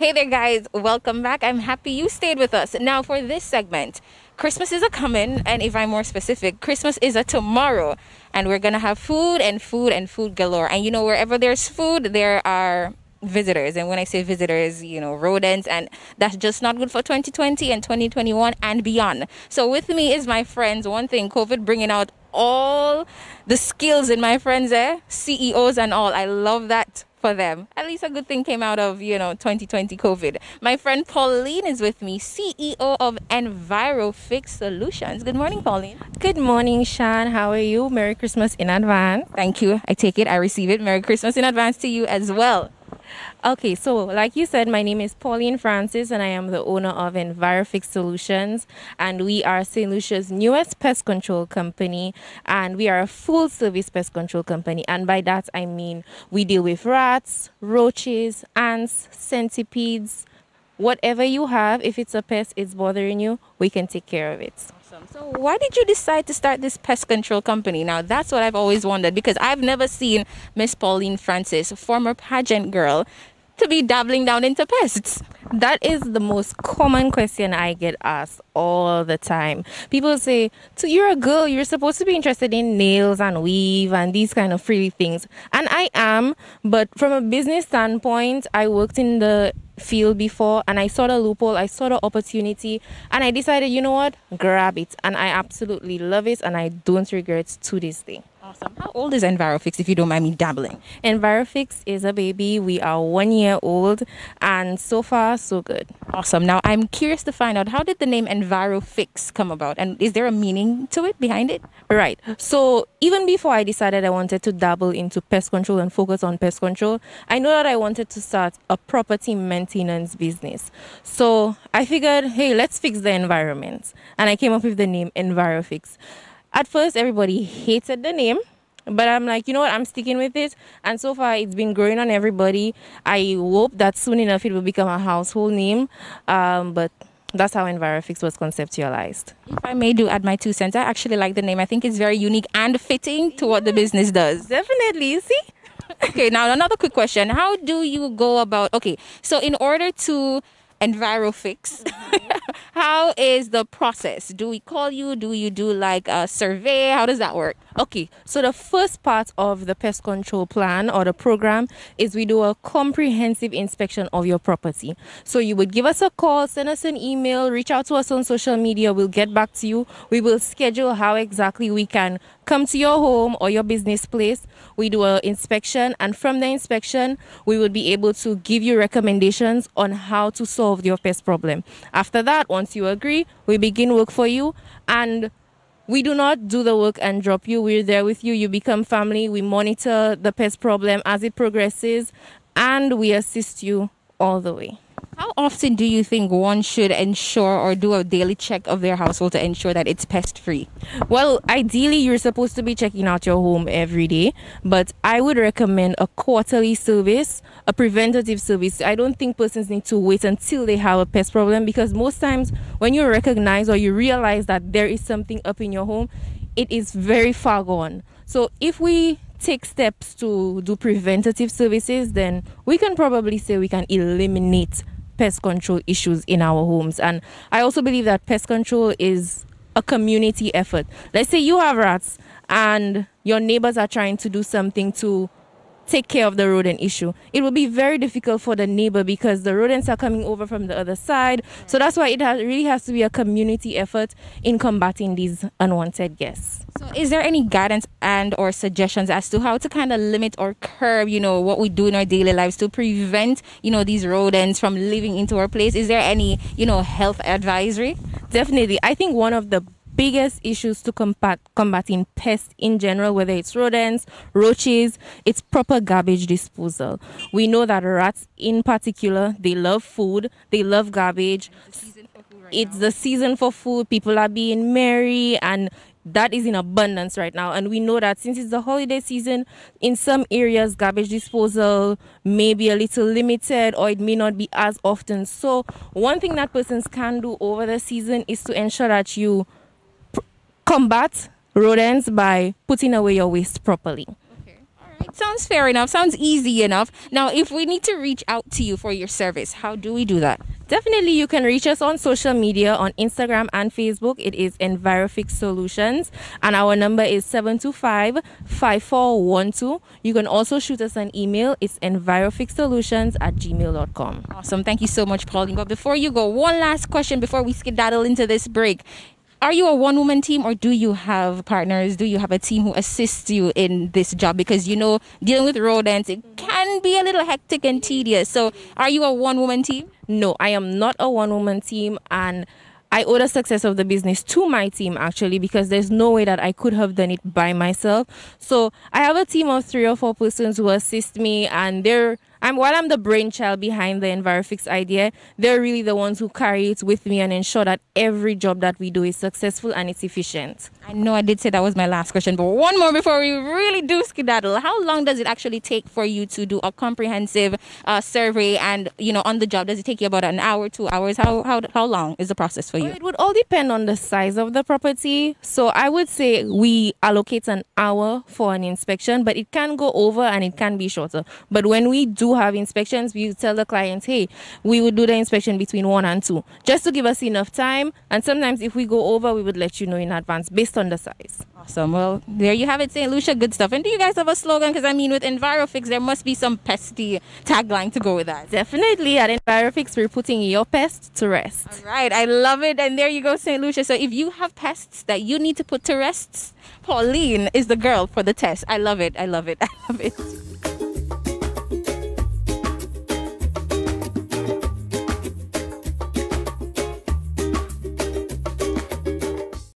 Hey there, guys. Welcome back. I'm happy you stayed with us. Now, for this segment, Christmas is a coming, and if I'm more specific, Christmas is a tomorrow, and we're gonna have food and food and food galore. And wherever there's food, there are visitors. And when I say visitors, rodents, and that's just not good for 2020 and 2021 and beyond. So, with me is my friends. One thing, COVID bringing out all the skills in my friends there, CEOs and all. I love that for them. At least a good thing came out of 2020 COVID. My friend Pauline is with me, CEO of Envirofix Solutions. Good morning, Pauline. Good morning, Shan. How are you? Merry Christmas in advance. Thank you. I take it. I receive it. Merry Christmas in advance to you as well. Okay, so like you said, my name is Pauline Francis and I am the owner of Envirofix Solutions, and we are St. Lucia's newest pest control company, and we are a full service pest control company. And by that I mean we deal with rats, roaches, ants, centipedes, whatever you have. If it's a pest, it's bothering you, we can take care of it. Awesome. So why did you decide to start this pest control company? Now that's what I've always wondered, because I've never seen Miss Pauline Francis, former pageant girl, to be dabbling down into pests. That is the most common question I get asked all the time. People say, so you're a girl, you're supposed to be interested in nails and weave and these kind of frilly things. And I am, but from a business standpoint, I worked in the field before and I saw the loophole, I saw the opportunity, and I decided, you know what, grab it. And I absolutely love it and I don't regret it to this day. Awesome. How old is Envirofix, if you don't mind me dabbling? Envirofix is a baby. We are 1 year old and so far so good. Awesome. Now I'm curious to find out, how did the name Envirofix come about, and is there a meaning to it, behind it? Right. So even before I decided I wanted to dabble into pest control and focus on pest control, I know that I wanted to start a property maintenance business. So I figured, hey, let's fix the environment. And I came up with the name Envirofix. At first, everybody hated the name, but I'm like, you know what, I'm sticking with it. And so far, it's been growing on everybody. I hope that soon enough it will become a household name. But that's how Envirofix was conceptualized. If I may add my 2 cents, I actually like the name. I think it's very unique and fitting to what the business does. Definitely, you see? Okay, now another quick question. How do you go about, okay, so in order to Envirofix, how is the process? Do we call you? Do you do like a survey? How does that work? Okay, so the first part of the pest control plan or the program is we do a comprehensive inspection of your property. So you would give us a call, send us an email, reach out to us on social media. We'll get back to you. We will schedule how exactly we can come to your home or your business place. We do an inspection, and from the inspection, we will be able to give you recommendations on how to solve your pest problem. After that, once you agree, we begin work for you, and we do not do the work and drop you. We're there with you. You become family. We monitor the pest problem as it progresses, and we assist you all the way. How often do you think one should ensure or do a daily check of their household to ensure that it's pest free? Well, ideally, you're supposed to be checking out your home every day, but I would recommend a quarterly service, a preventative service. I don't think persons need to wait until they have a pest problem, because most times when you recognize or you realize that there is something up in your home, it is very far gone. So if we take steps to do preventative services, then we can probably say we can eliminate pest control issues in our homes. And I also believe that pest control is a community effort. Let's say you have rats and your neighbors are trying to do something to take care of the rodent issue. It will be very difficult for the neighbor because the rodents are coming over from the other side. So that's why it really has to be a community effort in combating these unwanted guests. So is there any guidance and or suggestions as to how to kind of limit or curb, what we do in our daily lives to prevent, these rodents from living into our place? Is there any, health advisory? Definitely. I think one of the biggest issues to combating pests in general, whether it's rodents, roaches, it's proper garbage disposal. We know that rats in particular, they love food, they love garbage. It's the season for food. People are being merry, and that is in abundance right now. And we know that since it's the holiday season, in some areas garbage disposal may be a little limited, or it may not be as often. So one thing that persons can do over the season is to ensure that you combat rodents by putting away your waste properly. Okay. All right. Sounds fair enough. Sounds easy enough. Now, if we need to reach out to you for your service, how do we do that? Definitely, you can reach us on social media on Instagram and Facebook. It is Envirofix Solutions, and our number is 725-5412. You can also shoot us an email. It's envirofixsolutions@gmail.com. Awesome. Thank you so much, Pauline. But before you go, one last question before we skedaddle into this break. Are you a one-woman team, or do you have partners? Do you have a team who assists you in this job? Because, dealing with rodents, it can be a little hectic and tedious. So are you a one-woman team? No, I am not a one-woman team, and I owe the success of the business to my team, actually, because there's no way that I could have done it by myself. So I have a team of 3 or 4 persons who assist me, and while I'm the brainchild behind the Envirofix idea, they're really the ones who carry it with me and ensure that every job that we do is successful and it's efficient. I know I did say that was my last question, but one more before we really do skedaddle. How long does it actually take for you to do a comprehensive survey and, on the job? Does it take you about an hour, 2 hours? How long is the process for you? Well, it would all depend on the size of the property. So I would say we allocate an hour for an inspection, but it can go over and it can be shorter. But when we do have inspections, we tell the clients, hey, we would do the inspection between 1 and 2, just to give us enough time. And sometimes if we go over, we would let you know in advance based on the size. Awesome. Well, there you have it, St. Lucia. Good stuff. And do you guys have a slogan? Because with Envirofix, there must be some pesky tagline to go with that. Definitely. At Envirofix, we're putting your pests to rest. All right. I love it. And there you go, St. Lucia. So if you have pests that you need to put to rest, Pauline is the girl for the test. I love it. I love it. I love it.